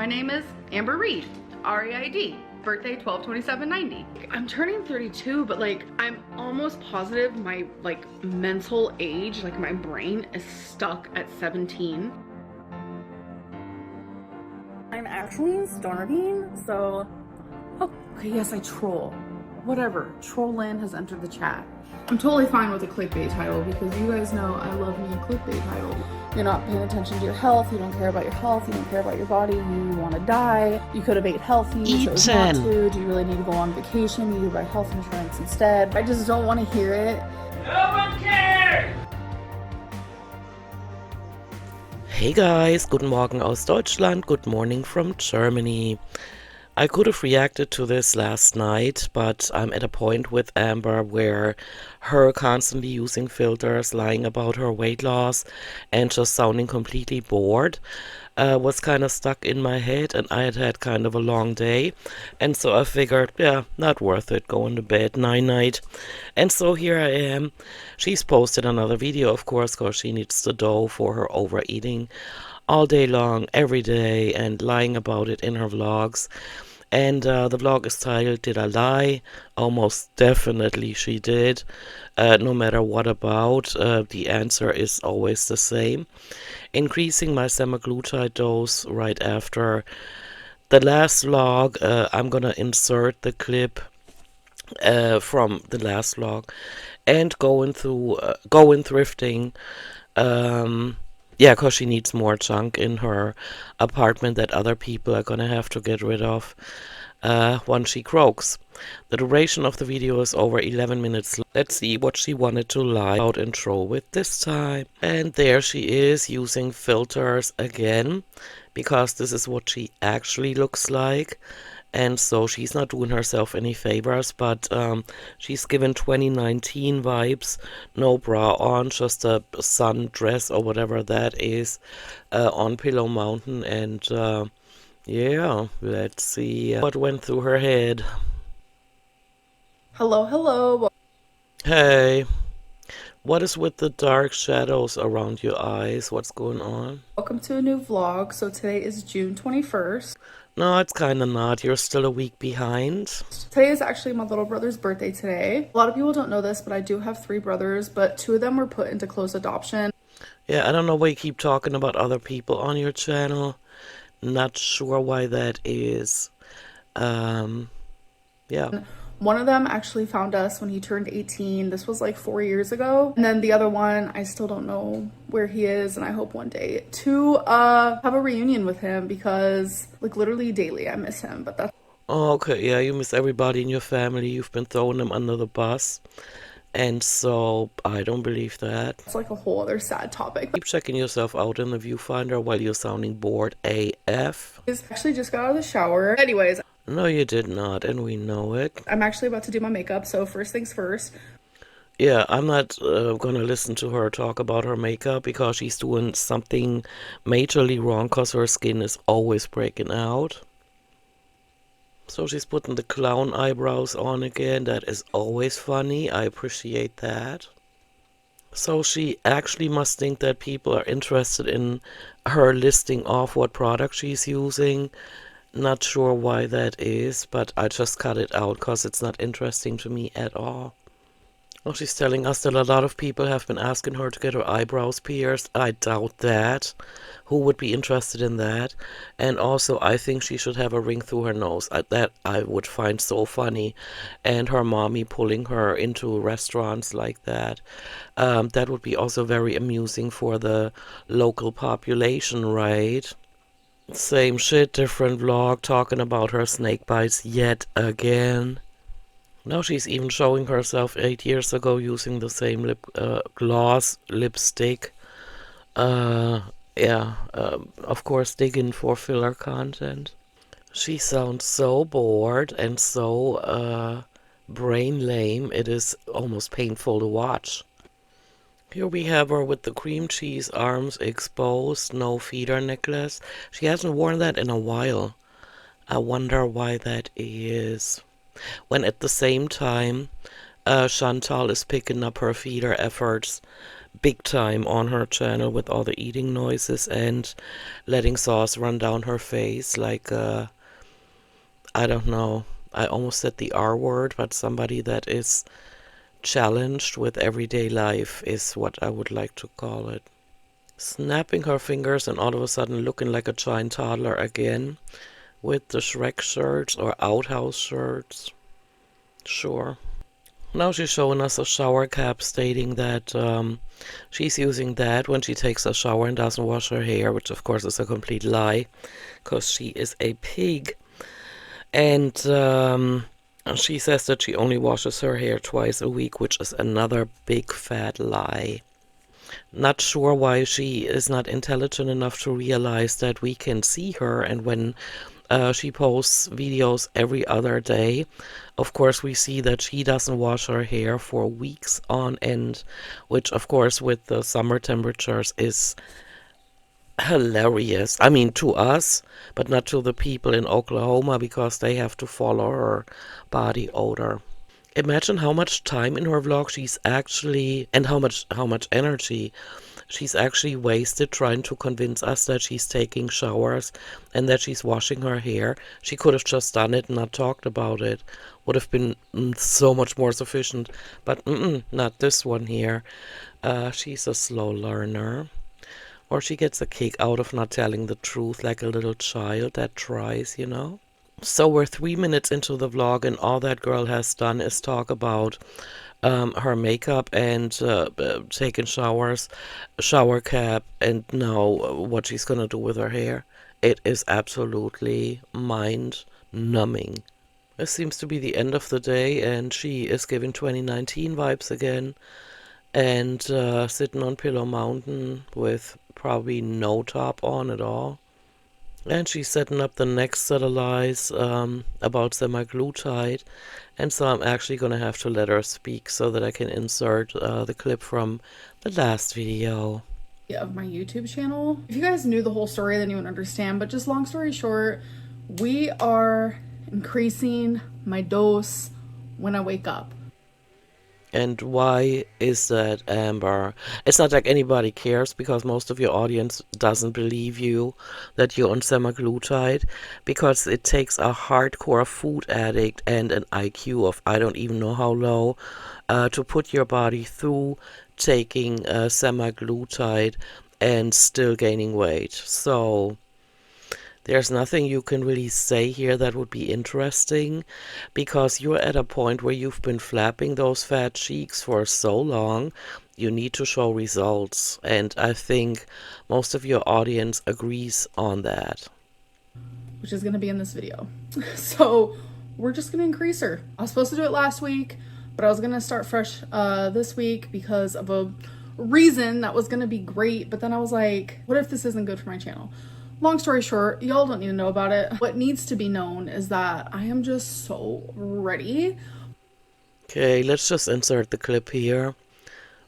My name is Amber Reed, R-E-I-D, birthday 12/27/90. I'm turning 32, but like I'm almost positive my like mental age, like my brain is stuck at 17. I'm actually starving, so okay, yes, I troll. Whatever, Trollin has entered the chat. I'm totally fine with a clickbait title because you guys know I love me a clickbait title. You're not paying attention to your health, you don't care about your health, you don't care about your body, you want to die, you could have ate healthy, chose not to, do you really need to go on vacation, you need to buy health insurance instead. I just don't want to hear it. No one cares! Hey guys, guten Morgen aus Deutschland, good morning from Germany. I could have reacted to this last night, but I'm at a point with Amber where her constantly using filters, lying about her weight loss, and just sounding completely bored was kind of stuck in my head, and I had had kind of a long day, and so I figured, yeah, not worth it, going to bed, night-night. And so here I am. She's posted another video, of course, because she needs the dough for her overeating all day long, every day, and lying about it in her vlogs. And the vlog is titled, Did I Lie? Almost definitely she did. No matter what about, the answer is always the same. Increasing my semaglutide dose right after the last vlog. I'm gonna insert the clip from the last vlog, and going thrifting. Yeah, because she needs more junk in her apartment that other people are gonna have to get rid of once she croaks. The duration of the video is over 11 minutes. Let's see what she wanted to lie about and troll with this time. And there she is using filters again, because this is what she actually looks like. And so she's not doing herself any favors, but she's given 2019 vibes. No bra on, just a sun dress or whatever that is on Pillow Mountain. And yeah, let's see what went through her head. Hello, hello. Hey, what is with the dark shadows around your eyes? What's going on? Welcome to a new vlog. So today is June 21st. No, it's kind of not. You're still a week behind. Today is actually my little brother's birthday today. A lot of people don't know this, but I do have 3 brothers, but 2 of them were put into close adoption. Yeah, I don't know why you keep talking about other people on your channel. Not sure why that is. Yeah. One of them actually found us when he turned 18. This was like 4 years ago. And then the other one, I still don't know where he is, and I hope one day to have a reunion with him because like literally daily I miss him. But that's Oh, okay, yeah, you miss everybody in your family. You've been throwing them under the bus. And so I don't believe that. like a whole other sad topic. Keep checking yourself out in the viewfinder while you're sounding bored AF. I actually just got out of the shower. Anyways, No, you did not, and we know it. I'm actually about to do my makeup, so first things first. Yeah, I'm not gonna listen to her talk about her makeup because she's doing something majorly wrong because her skin is always breaking out. So she's putting the clown eyebrows on again. That is always funny. I appreciate that. So she actually must think that people are interested in her listing off what product she's using. Not sure why that is, but I just cut it out because it's not interesting to me at all. Well, she's telling us that a lot of people have been asking her to get her eyebrows pierced. I doubt that. Who would be interested in that? And also, I think she should have a ring through her nose. That I would find so funny. And her mommy pulling her into restaurants like that. That would be also very amusing for the local population, right? Same shit, different vlog, talking about her snake bites yet again. Now she's even showing herself 8 years ago using the same gloss lipstick. Yeah, of course digging for filler content. She sounds so bored and so brain lame, it is almost painful to watch. Here we have her with the cream cheese arms exposed, no feeder necklace. She hasn't worn that in a while. I wonder why that is. When at the same time, Chantal is picking up her feeder efforts big time on her channel with all the eating noises and letting sauce run down her face like, I don't know, I almost said the R word, but somebody that is challenged with everyday life is what I would like to call it. Snapping her fingers and all of a sudden looking like a giant toddler again with the Shrek shirts or outhouse shirts. Sure. Now she's showing us a shower cap stating that she's using that when she takes a shower and doesn't wash her hair, which of course is a complete lie because she is a pig. And she says that she only washes her hair twice a week, which is another big fat lie. Not sure why she is not intelligent enough to realize that we can see her, and when she posts videos every other day, of course we see that she doesn't wash her hair for weeks on end, which of course with the summer temperatures is hilarious. I mean, to us, but not to the people in Oklahoma because they have to follow her body odor. Imagine how much time in her vlog she's actually, and how much energy she's actually wasted trying to convince us that she's taking showers and that she's washing her hair. She could have just done it and not talked about it. Would have been so much more sufficient. But not this one here. She's a slow learner. Or she gets a kick out of not telling the truth like a little child that tries, you know? So we're 3 minutes into the vlog and all that girl has done is talk about her makeup and taking showers, shower cap, and now what she's gonna do with her hair. It is absolutely mind-numbing. This seems to be the end of the day and she is giving 2019 vibes again and sitting on Pillow Mountain with probably no top on at all. And she's setting up the next set of lies about Semaglutide. And so I'm actually going to have to let her speak so that I can insert the clip from the last video. Of my YouTube channel. If you guys knew the whole story, then you would understand. But just long story short, we are increasing my dose when I wake up. And why is that, Amber? It's not like anybody cares because most of your audience doesn't believe you that you're on semaglutide because it takes a hardcore food addict and an IQ of I don't even know how low to put your body through taking semaglutide and still gaining weight. So there's nothing you can really say here that would be interesting because you're at a point where you've been flapping those fat cheeks for so long. You need to show results. And I think most of your audience agrees on that. Which is going to be in this video. So we're just going to increase her. I was supposed to do it last week, but I was going to start fresh this week because of a reason that was going to be great. But then I was like, what if this isn't good for my channel? Long story short, y'all don't need to know about it. What needs to be known is that I am just so ready. Okay, let's just insert the clip here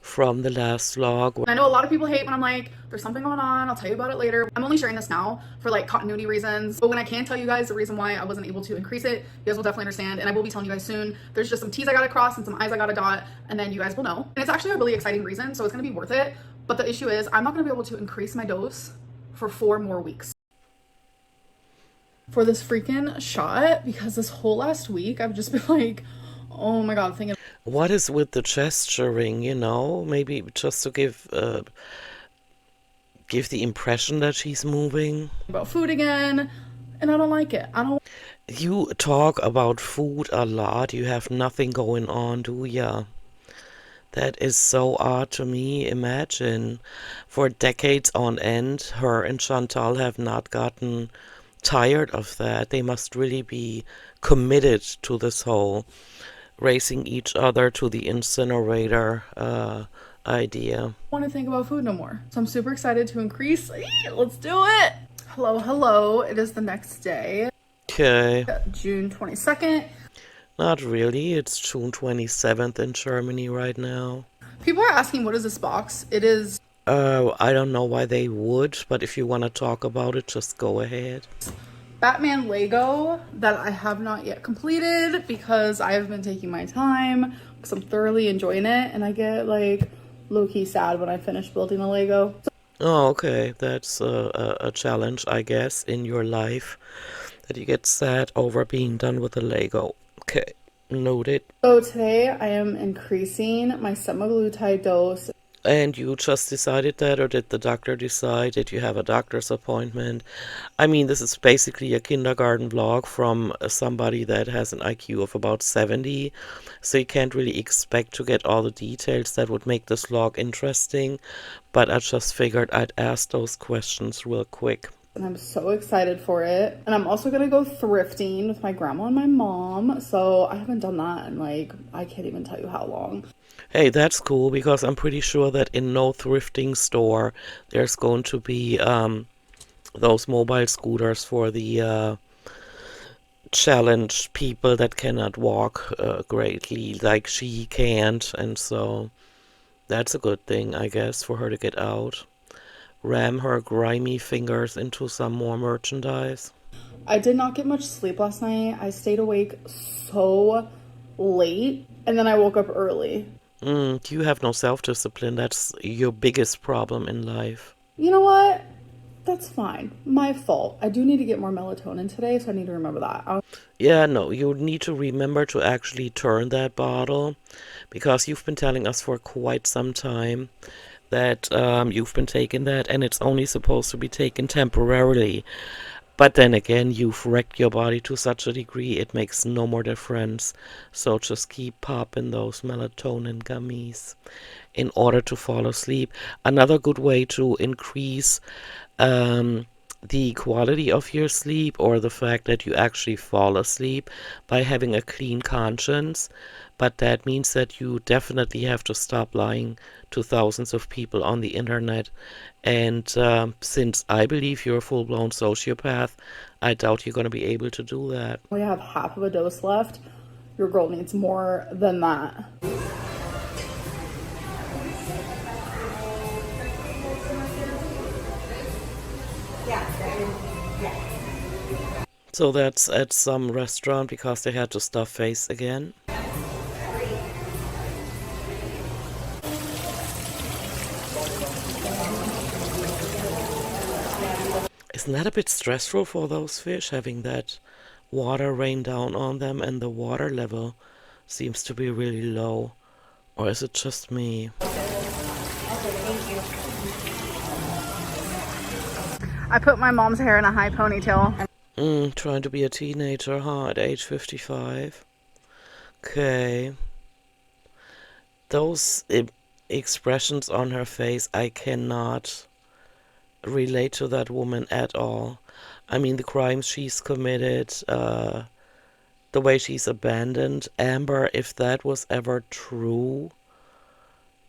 from the last vlog. I know a lot of people hate when I'm like, there's something going on, I'll tell you about it later. I'm only sharing this now for like continuity reasons. But when I can tell you guys the reason why I wasn't able to increase it, you guys will definitely understand. And I will be telling you guys soon. There's just some T's I gotta cross and some I's I gotta dot, and then you guys will know. And it's actually a really exciting reason, so it's gonna be worth it. But the issue is I'm not gonna be able to increase my dose for 4 more weeks for this freaking shot because this whole last week I've just been like, oh my god, thinking what is with the gesturing, you know? Maybe just to give the impression that she's moving about food again, and I don't like it. I don't. You talk about food a lot. You have nothing going on, do ya? That is so odd to me. Imagine, for decades on end, her and Chantal have not gotten tired of that. They must really be committed to this whole racing each other to the incinerator idea. I want to think about food no more. So I'm super excited to increase. Let's do it. Hello. It is the next day. Okay. June 22nd. Not really. It's June 27th in Germany right now. People are asking, what is this box? It is... I don't know why they would, but if you want to talk about it, just go ahead. Batman Lego that I have not yet completed because I have been taking my time because I'm thoroughly enjoying it, and I get like low-key sad when I finish building a Lego. Oh, okay. That's a challenge, I guess, in your life that you get sad over being done with the Lego. Okay, noted. So today I am increasing my semaglutide dose. And you just decided that, or did the doctor decide? Did you have a doctor's appointment? I mean, this is basically a kindergarten vlog from somebody that has an IQ of about 70, so you can't really expect to get all the details that would make this vlog interesting, but I just figured I'd ask those questions real quick. And I'm so excited for it. And I'm also gonna go thrifting with my grandma and my mom. So I haven't done that in like, I can't even tell you how long. Hey, that's cool because I'm pretty sure that in no thrifting store there's going to be those mobile scooters for the challenged people that cannot walk greatly like she can't, and so that's a good thing, I guess, for her to get out, ram her grimy fingers into some more merchandise. I did not get much sleep last night. I stayed awake so late and then I woke up early. You have no self-discipline. That's your biggest problem in life. You know what? That's fine. My fault. I do need to get more melatonin today, so I need to remember that. Yeah, no, you need to remember to actually turn that bottle, because you've been telling us for quite some time that you've been taking that and it's only supposed to be taken temporarily. But then again, you've wrecked your body to such a degree, it makes no more difference. So just keep popping those melatonin gummies in order to fall asleep. Another good way to increase the quality of your sleep, or the fact that you actually fall asleep, by having a clean conscience. But that means that you definitely have to stop lying to thousands of people on the internet. And since I believe you're a full-blown sociopath, I doubt you're going to be able to do that. We have half of a dose left. Your girl needs more than that. So that's at some restaurant because they had to stuff face again. Isn't that a bit stressful for those fish, having that water rain down on them and the water level seems to be really low? Or is it just me? I put my mom's hair in a high ponytail. Trying to be a teenager, huh, at age 55. Okay. Those expressions on her face, I cannot relate to that woman at all. I mean, the crimes she's committed, the way she's abandoned Amber, if that was ever true,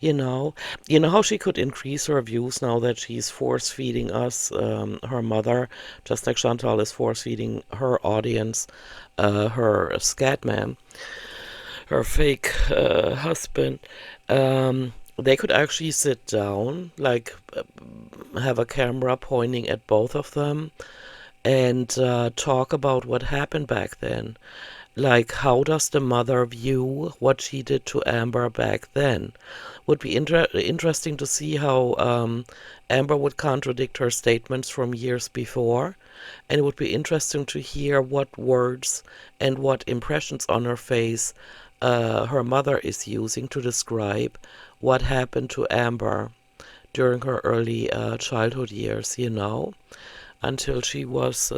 you know how she could increase her views now that she's force feeding us her mother, just like Chantal is force feeding her audience her scatman, her fake husband. They could actually sit down, like have a camera pointing at both of them, and talk about what happened back then. Like, how does the mother view what she did to Amber back then? Would be interesting to see how Amber would contradict her statements from years before. And it would be interesting to hear what words and what impressions on her face her mother is using to describe what happened to Amber during her early childhood years, until she was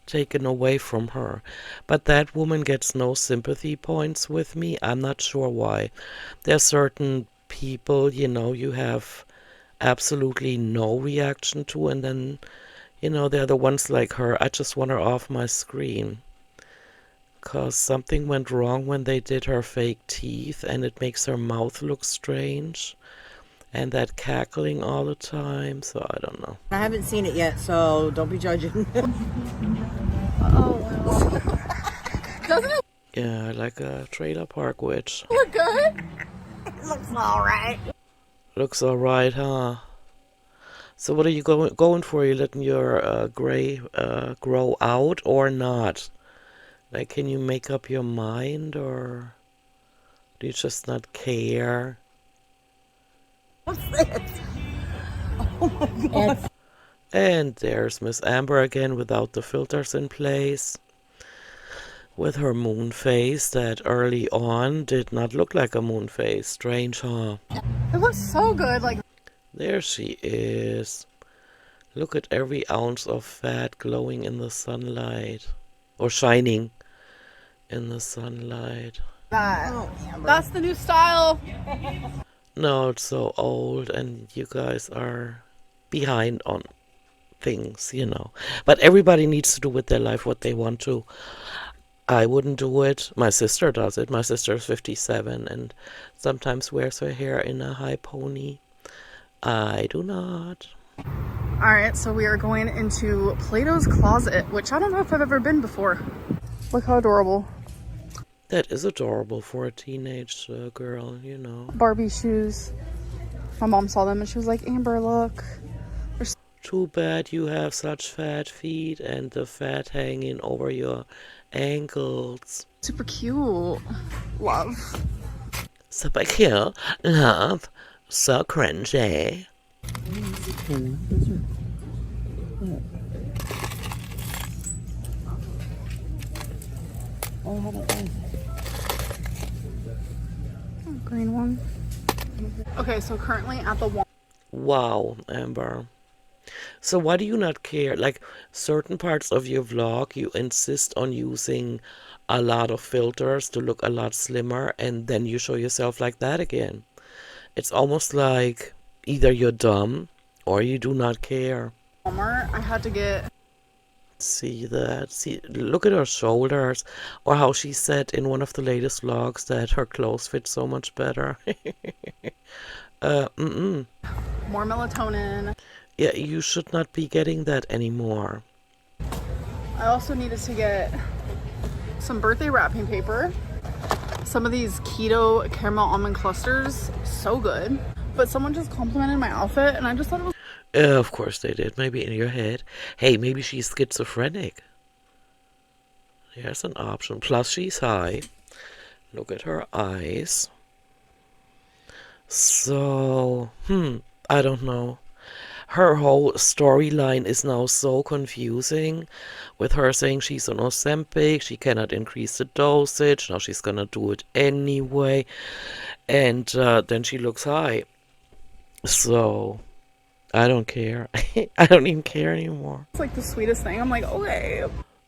taken away from her. But that woman gets no sympathy points with me. I'm not sure why. There are certain people, you have absolutely no reaction to, and then, they're the ones like her. I just want her off my screen. Because something went wrong when they did her fake teeth, and it makes her mouth look strange. And that cackling all the time, so I don't know. I haven't seen it yet, so don't be judging. Doesn't it Yeah, like a trailer park witch. look good? It looks alright. Looks alright, huh? So what are you going for? Are you letting your gray grow out or not? Like, can you make up your mind, or do you just not care? What's this? Oh my god. And there's Miss Amber again without the filters in place. With her moon face that early on did not look like a moon face. Strange, huh? It looks so good. Like, There she is. Look at every ounce of fat glowing in the sunlight. Or shining in the sunlight. that. Oh, Amber. That's the new style. No, it's so old and you guys are behind on things, you know. But everybody needs to do with their life what they want to. I wouldn't do it. My sister does it. My sister is 57 and sometimes wears her hair in a high pony. I do not. All right, so we are going into Plato's Closet, which I don't know if I've ever been before. Look how adorable. That is adorable for a teenage girl, you know. Barbie shoes. My mom saw them and she was like, Amber, look. Too bad you have such fat feet and the fat hanging over your ankles. Super cute. Love. Super cute, love, so cringy. Oh, how about this? Green one. Okay, so currently at the Wow, Amber. So why do you not care? Like certain parts of your vlog, you insist on using a lot of filters to look a lot slimmer, and then you show yourself like that again. It's almost like either you're dumb or you do not care. Walmart, I had to get See that? See, look at her shoulders, or how she said in one of the latest vlogs that her clothes fit so much better. more melatonin. Yeah, you should not be getting that anymore. I also needed to get some birthday wrapping paper. Some of these keto caramel almond clusters, so good. But someone just complimented my outfit and I just thought it was Of course they did. Maybe in your head. Hey, maybe she's schizophrenic. There's an option. Plus she's high. Look at her eyes. So, I don't know. Her whole storyline is now so confusing, with her saying she's on Ozempic, she cannot increase the dosage, now she's gonna do it anyway, and then she looks high. So, I don't care. I don't even care anymore. like the sweetest thing. I'm like, okay.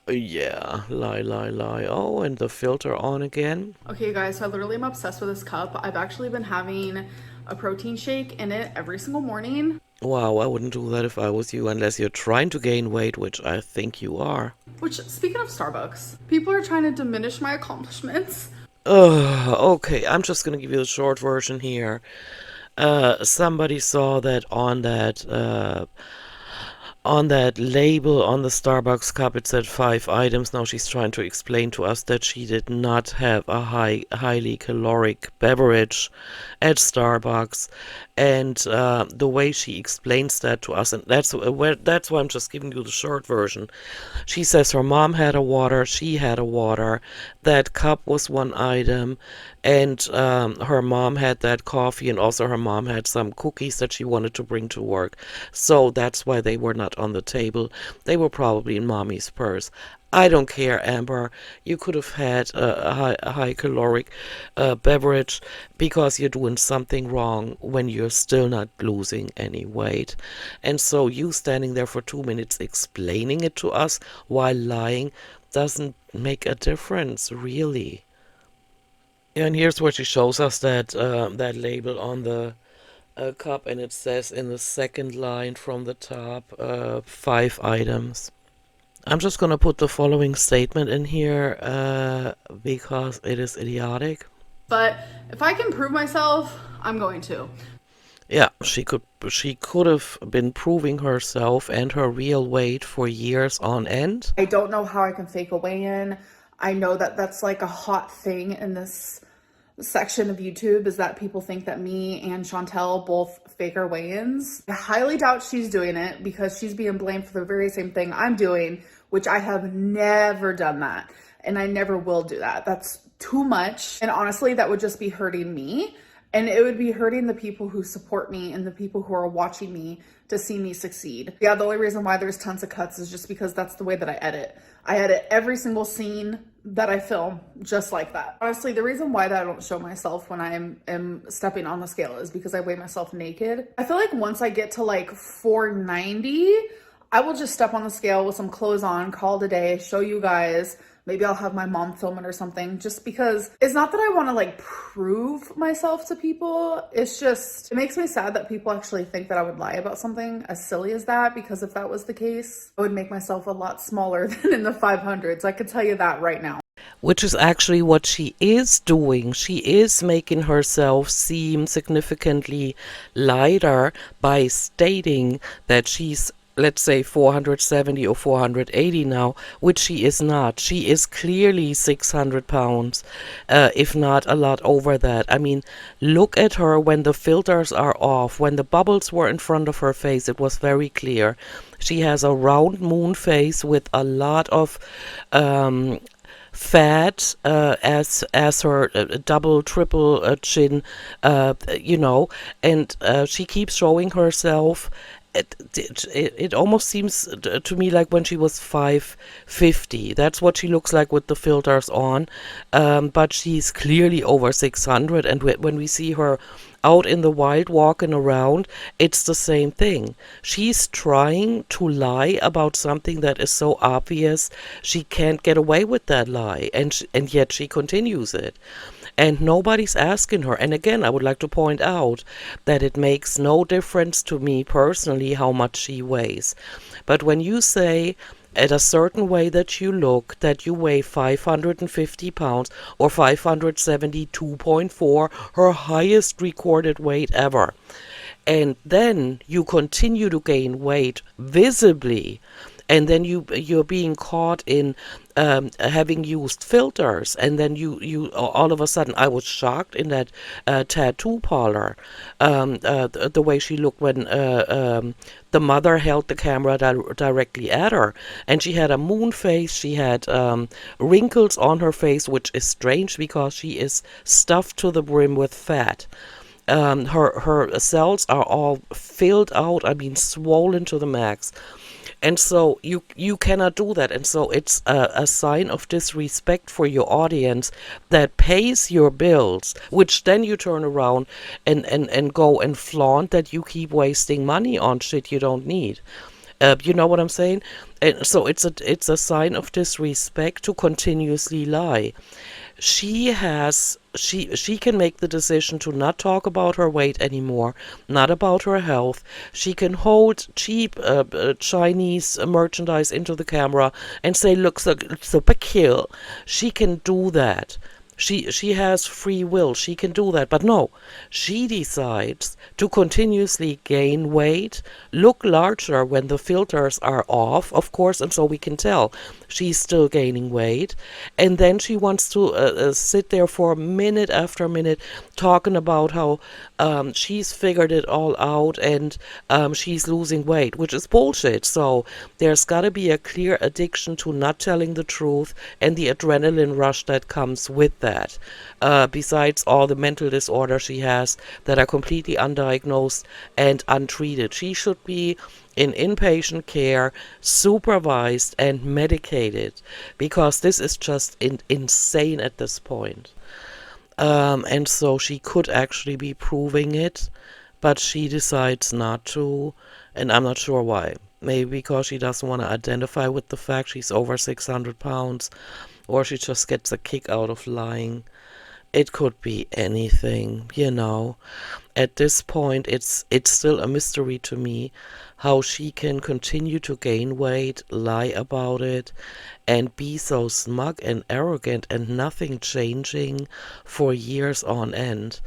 Yeah, lie. Oh, and the filter on again. Okay, guys, so I literally am obsessed with this cup. I've actually been having a protein shake in it every single morning. Wow, I wouldn't do that if I was you, unless you're trying to gain weight, which I think you are. Which, speaking of Starbucks, people are trying to diminish my accomplishments. Okay, I'm just gonna give you a short version here. Somebody saw that on that label on the Starbucks cup it said 5 items. Now she's trying to explain to us that she did not have a highly caloric beverage at Starbucks, and the way she explains that to us, and that's why I'm just giving you the short version. She says her mom had a water, she had a water, that cup was one item, and her mom had that coffee, and also her mom had some cookies that she wanted to bring to work. So that's why they were not on the table. They were probably in mommy's purse. I don't care, Amber. You could have had a high caloric beverage because you're doing something wrong when you're still not losing any weight. And so you standing there for 2 minutes explaining it to us while lying doesn't make a difference, really. And here's where she shows us that that label on the cup, and it says in the second line from the top, 5 items. I'm just gonna put the following statement in here because it is idiotic. But if I can prove myself, I'm going to. Yeah, she could have been proving herself and her real weight for years on end. I don't know how I can fake a weigh-in. I know that that's like a hot thing in this section of YouTube, is that people think that me and Chantel both fake our weigh-ins. I highly doubt she's doing it because she's being blamed for the very same thing I'm doing, which I have never done that. And I never will do that. That's too much. And honestly, that would just be hurting me. And it would be hurting the people who support me and the people who are watching me to see me succeed. Yeah, the only reason why there's tons of cuts is just because that's the way that I edit. I edit every single scene that I film just like that. Honestly, the reason why that I don't show myself when I am stepping on the scale is because I weigh myself naked. I feel like once I get to like 490, I will just step on the scale with some clothes on, call it a day, show you guys. Maybe I'll have my mom film it or something, just because it's not that I want to like prove myself to people. It's just, it makes me sad that people actually think that I would lie about something as silly as that, because if that was the case, I would make myself a lot smaller than in the 500s. I could tell you that right now. Which is actually what she is doing. She is making herself seem significantly lighter by stating that she's, let's say, 470 or 480 now, which she is not. She is clearly 600 pounds, if not a lot over that. I mean, look at her when the filters are off, when the bubbles were in front of her face, it was very clear. She has a round moon face with a lot of fat as her double, triple chin, and she keeps showing herself. It almost seems to me like when she was 550. That's what she looks like with the filters on. But she's clearly over 600. And when we see her out in the wild walking around, it's the same thing. She's trying to lie about something that is so obvious she can't get away with that lie. And yet she continues it. And nobody's asking her. And again, I would like to point out that it makes no difference to me personally how much she weighs. But when you say at a certain way that you look, that you weigh 550 pounds or 572.4, her highest recorded weight ever, and then you continue to gain weight visibly, and then you're being caught in having used filters, and then you all of a sudden, I was shocked in that tattoo parlor, the way she looked when the mother held the camera directly at her, and she had a moon face. She had wrinkles on her face, which is strange because she is stuffed to the brim with fat. Her cells are all filled out, I mean swollen to the max. And so you cannot do that. And so it's a sign of disrespect for your audience that pays your bills, which then you turn around and go and flaunt that you keep wasting money on shit you don't need. You know what I'm saying? And so it's a sign of disrespect to continuously lie. She can make the decision to not talk about her weight anymore, not about her health. She can hold cheap Chinese merchandise into the camera and say, look, so peculiar. She can do that. She has free will. She can do that. But no, she decides to continuously gain weight, look larger when the filters are off, of course, and so we can tell she's still gaining weight. And then she wants to sit there for minute after minute talking about how she's figured it all out and she's losing weight, which is bullshit. So there's got to be a clear addiction to not telling the truth and the adrenaline rush that comes with that. Besides all the mental disorders she has that are completely undiagnosed and untreated. She should be in inpatient care, supervised and medicated, because this is just insane at this point. And so she could actually be proving it, but she decides not to, and I'm not sure why. Maybe because she doesn't want to identify with the fact she's over 600 pounds, or she just gets a kick out of lying. It could be anything, you know. At this point, it's still a mystery to me how she can continue to gain weight, lie about it, and be so smug and arrogant and nothing changing for years on end.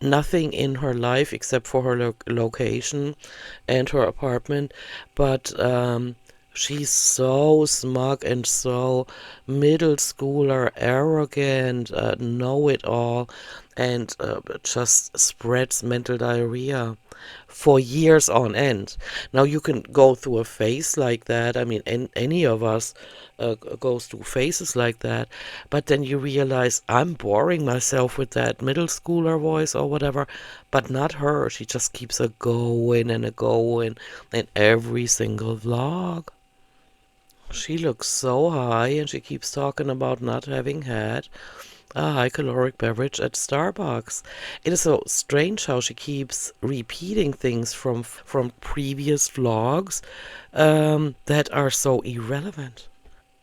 Nothing in her life except for her location and her apartment, but she's so smug and so middle schooler, arrogant, know-it-all, and just spreads mental diarrhea for years on end. Now you can go through a phase like that. I mean, any of us goes through phases like that, but then you realize I'm boring myself with that middle schooler voice or whatever, but not her. She just keeps a going and a going in every single vlog. She looks so high and she keeps talking about not having had a high caloric beverage at Starbucks. It is so strange how she keeps repeating things from previous vlogs that are so irrelevant.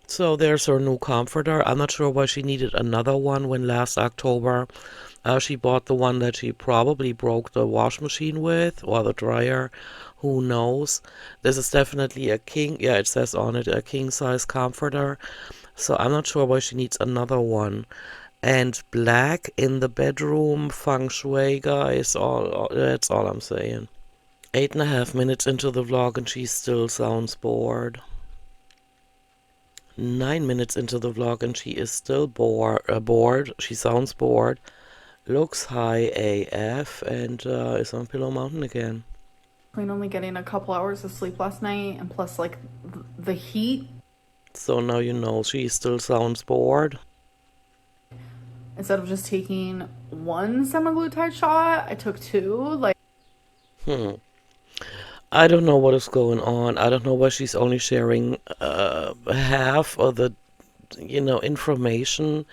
So there's her new comforter. I'm not sure why she needed another one when last October she bought the one that she probably broke the wash machine with, or the dryer. Who knows? This is definitely a king. Yeah, it says on it a king size comforter. So I'm not sure why she needs another one. And black in the bedroom, feng shui, guys. That's all I'm saying. 8.5 minutes into the vlog and she still sounds bored. 9 minutes into the vlog and she is still bored. She sounds bored. Looks high AF and is on Pillow Mountain again. Clean only getting a couple hours of sleep last night, and plus like the heat. So now you know she still sounds bored. Instead of just taking one semaglutide shot, I took two. Like, I don't know what is going on. I don't know why she's only sharing half of the, information.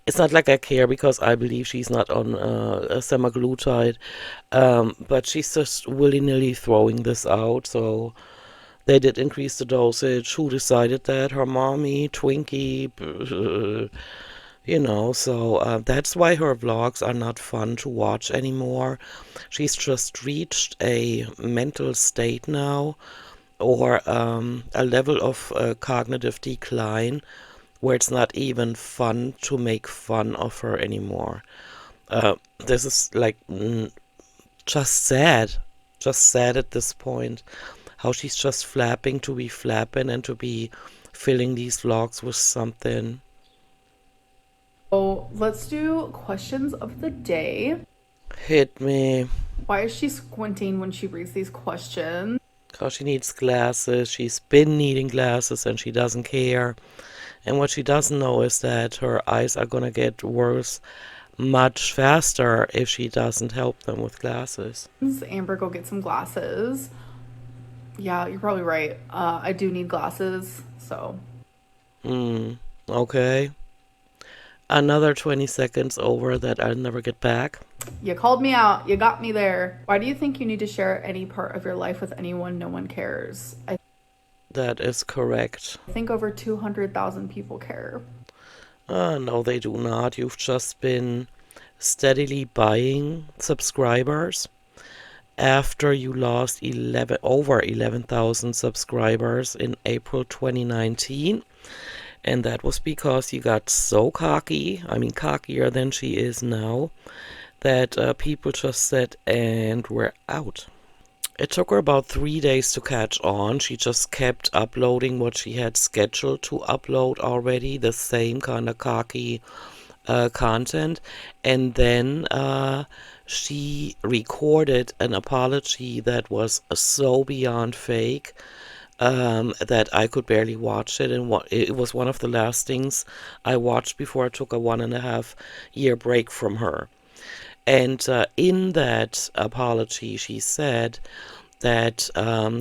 It's not like I care because I believe she's not on a semaglutide, but she's just willy-nilly throwing this out. So they did increase the dosage. Who decided that? Her mommy, Twinkie, so that's why her vlogs are not fun to watch anymore. She's just reached a mental state now, or a level of cognitive decline where it's not even fun to make fun of her anymore. This is like just sad at this point, how she's just flapping to be flapping and to be filling these vlogs with something. so let's do questions of the day. Hit me. Why is she squinting when she reads these questions? Because she needs glasses. She's been needing glasses and she doesn't care. And what she doesn't know is that her eyes are gonna get worse much faster if she doesn't help them with glasses. Amber, go get some glasses. Yeah, you're probably right. I do need glasses, so. Okay. Another 20 seconds over that I'll never get back. You called me out. You got me there. Why do you think you need to share any part of your life with anyone? No one cares. That is correct. I think over 200,000 people care. No, they do not. You've just been steadily buying subscribers after you lost over 11,000 subscribers in April 2019. And that was because you got so cocky, I mean cockier than she is now, that people just said, and we're out. It took her about 3 days to catch on. She just kept uploading what she had scheduled to upload already, the same kind of cocky content. And then she recorded an apology that was so beyond fake that I could barely watch it. And it was one of the last things I watched before I took a 1.5 year break from her. And in that apology, she said that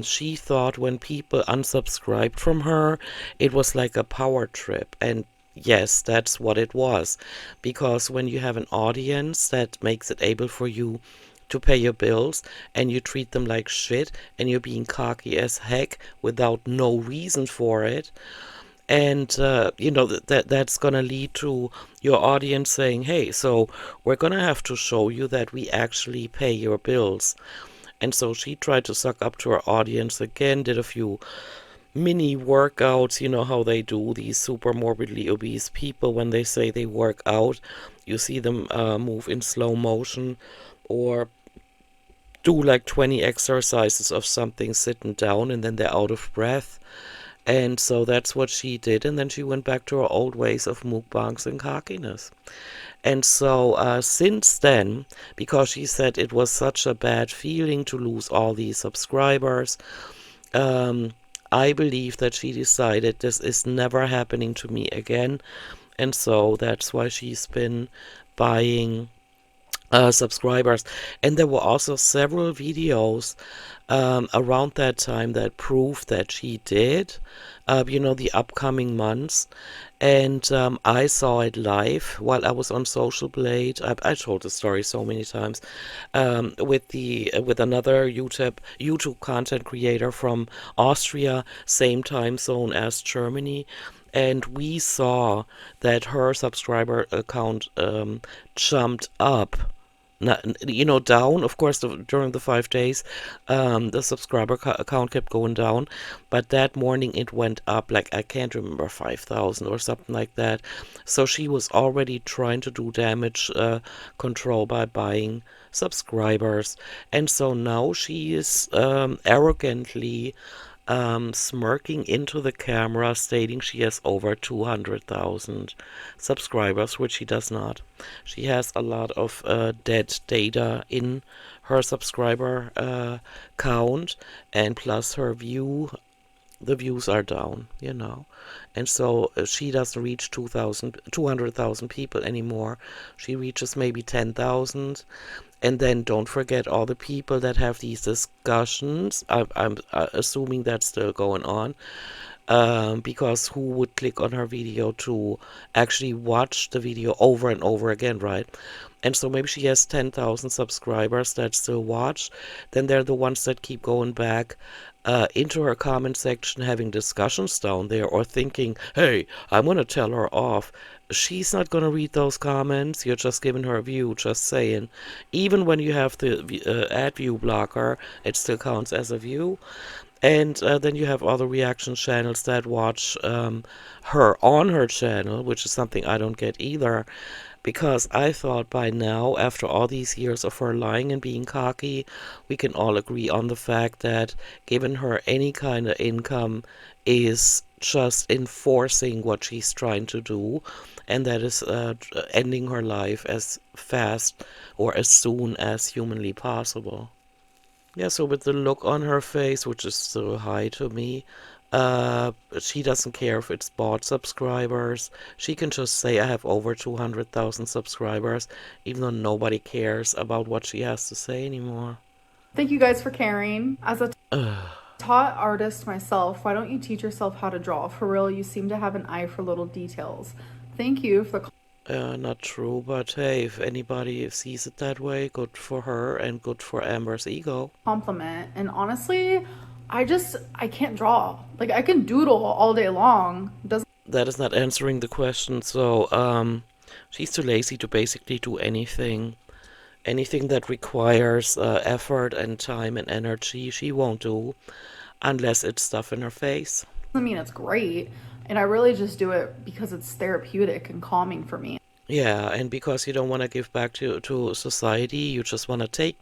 she thought when people unsubscribed from her, it was like a power trip. And yes, that's what it was. Because when you have an audience that makes it able for you to pay your bills and you treat them like shit and you're being cocky as heck without no reason for it, and that's gonna lead to your audience saying, hey, so we're gonna have to show you that we actually pay your bills. And so she tried to suck up to her audience again, did a few mini workouts. You know how they do, these super morbidly obese people, when they say they work out, you see them move in slow motion or do like 20 exercises of something sitting down and then they're out of breath. And so that's what she did. And then she went back to her old ways of mukbangs and cockiness. And so since then, because she said it was such a bad feeling to lose all these subscribers, um, I believe that she decided this is never happening to me again. And so that's why she's been buying subscribers. And there were also several videos around that time that proved that she did, the upcoming months. And I saw it live while I was on Social Blade. I told the story so many times, with another YouTube content creator from Austria, same time zone as Germany. And we saw that her subscriber account jumped up, down. Of course, during the 5 days, the subscriber account kept going down, but that morning it went up, like, I can't remember, 5,000 or something like that. So she was already trying to do damage control by buying subscribers. And so now she is arrogantly smirking into the camera, stating she has over 200,000 subscribers, which she does not. She has a lot of dead data in her subscriber count, and plus the views are down, And so she doesn't reach 200,000 people anymore. She reaches maybe 10,000. And then don't forget all the people that have these discussions. I'm assuming that's still going on. Because who would click on her video to actually watch the video over and over again, right? And so maybe she has 10,000 subscribers that still watch. Then they're the ones that keep going back into her comment section, having discussions down there, or thinking, hey, I'm going to tell her off. She's not going to read those comments. You're just giving her a view, just saying. Even when you have the ad view blocker, it still counts as a view. And then you have other reaction channels that watch her on her channel, which is something I don't get either. Because I thought by now, after all these years of her lying and being cocky, we can all agree on the fact that giving her any kind of income is just enforcing what she's trying to do, and that is ending her life as fast or as soon as humanly possible. Yeah, so with the look on her face, which is still high to me, she doesn't care if it's bought subscribers. She can just say I have over 200,000 subscribers, even though nobody cares about what she has to say anymore. Thank you guys for caring. As a taught artist myself, why don't you teach yourself how to draw? For real, you seem to have an eye for little details. Thank you for the Not true, but hey, if anybody sees it that way, good for her and good for Amber's ego. compliment. And honestly, I can't draw. Like, I can doodle all day long. That is not answering the question. So, she's too lazy to basically do anything. Anything that requires effort and time and energy, she won't do, unless it's stuff in her face. Doesn't mean it's great. And I really just do it because it's therapeutic and calming for me. Yeah, and because you don't want to give back to society, you just want to take.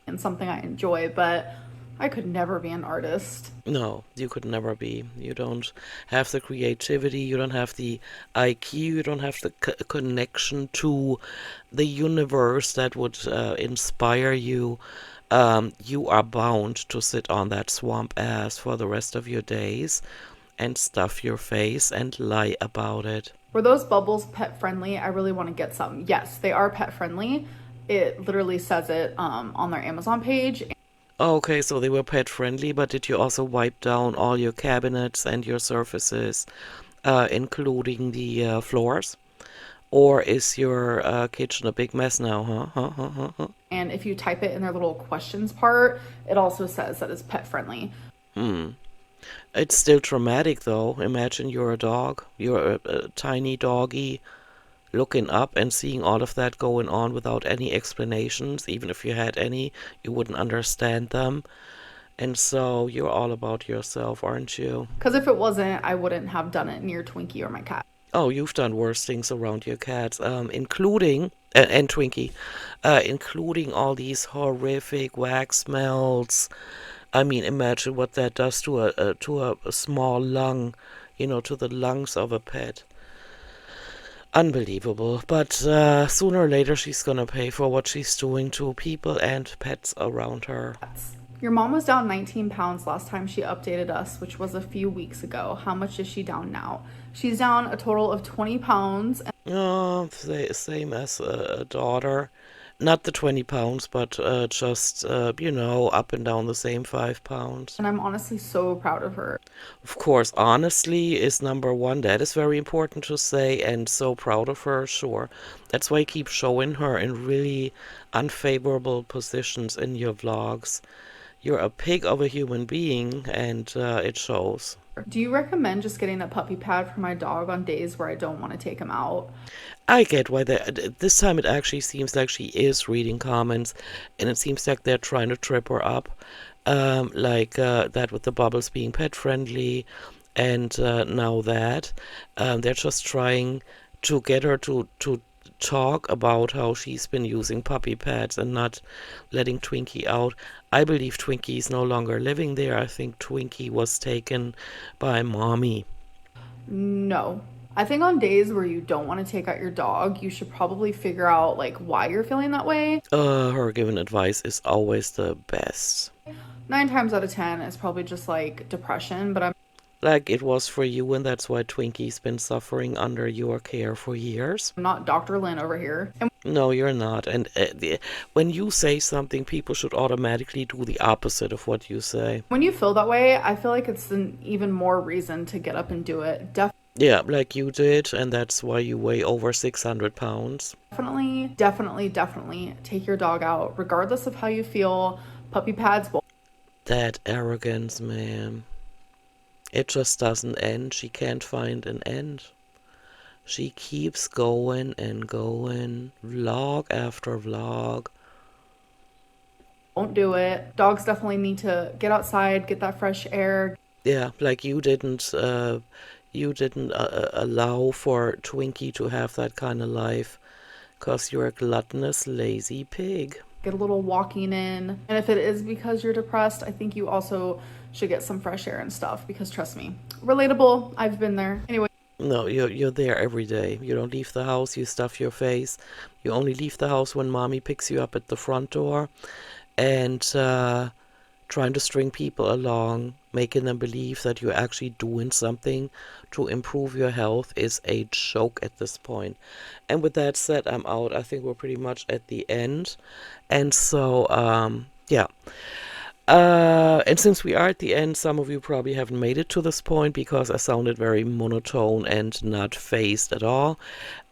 And something I enjoy, but I could never be an artist. No, you could never be. You don't have the creativity, you don't have the IQ, you don't have the connection to the universe that would inspire you. You are bound to sit on that swamp ass for the rest of your days and stuff your face and lie about it. Were those bubbles pet friendly? I really want to get some. Yes, they are pet friendly. It literally says it on their Amazon page. Okay, so they were pet friendly, but did you also wipe down all your cabinets and your surfaces, including the floors? Or is your kitchen a big mess now, huh? And if you type it in their little questions part, it also says that it's pet friendly. It's still traumatic, though. Imagine you're a dog. You're a tiny doggy looking up and seeing all of that going on without any explanations. Even if you had any, you wouldn't understand them. And so you're all about yourself, aren't you? Because if it wasn't, I wouldn't have done it near Twinkie or my cat. Oh, you've done worse things around your cats, including, and Twinkie, including all these horrific wax melts, I mean, imagine what that does to a small lung, to the lungs of a pet. Unbelievable. But sooner or later, she's gonna pay for what she's doing to people and pets around her. Your mom was down 19 pounds last time she updated us, which was a few weeks ago. How much is she down now? She's down a total of 20 pounds. Oh, same as a daughter. Not the 20 pounds, but just, up and down the same 5 pounds. And I'm honestly so proud of her. Of course, honestly is number one. That is very important to say, and so proud of her, sure. That's why I keep showing her in really unfavorable positions in your vlogs. You're a pig of a human being, and it shows. Do you recommend just getting a puppy pad for my dog on days where I don't want to take him out? I get why this time it actually seems like she is reading comments, and it seems like they're trying to trip her up, that with the bubbles being pet friendly, and now that they're just trying to get her to talk about how she's been using puppy pads and not letting Twinkie out. I believe Twinkie is no longer living there. I think Twinkie was taken by mommy. No. I think on days where you don't want to take out your dog, you should probably figure out like why you're feeling that way. Her given advice is always the best. 9 times out of 10 it's probably just like depression, but I'm like it was for you, and that's why Twinkie's been suffering under your care for years. I'm not Dr. Lynn over here. And no, you're not. And when you say something, people should automatically do the opposite of what you say. When you feel that way, I feel like it's an even more reason to get up and do it. Yeah, like you did, and that's why you weigh over 600 pounds. Definitely take your dog out, regardless of how you feel. Puppy pads will. That arrogance, ma'am. It just doesn't end. She can't find an end. She keeps going and going, vlog after vlog. Don't do it. Dogs definitely need to get outside, get that fresh air. Yeah, like you didn't allow for Twinkie to have that kind of life, 'cause you're a gluttonous, lazy pig. Get a little walking in. And if it is because you're depressed, I think you also should get some fresh air and stuff, because trust me, relatable. I've been there. Anyway. No, you're there every day. You don't leave the house, you stuff your face. You only leave the house when mommy picks you up at the front door, and trying to string people along, making them believe that you're actually doing something to improve your health is a joke at this point. And with that said, I'm out. I think we're pretty much at the end. And so, yeah. And since we are at the end, some of you probably haven't made it to this point because I sounded very monotone and not phased at all.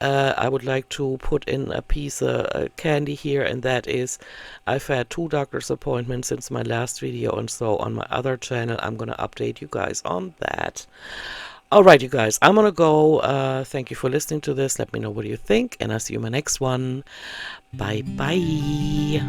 I would like to put in a piece of candy here, and that is I've had 2 doctor's appointments since my last video, and so on my other channel I'm going to update you guys on that. Alright, you guys, I'm going to go. Thank you for listening to this. Let me know what you think, and I'll see you in my next one. Bye bye.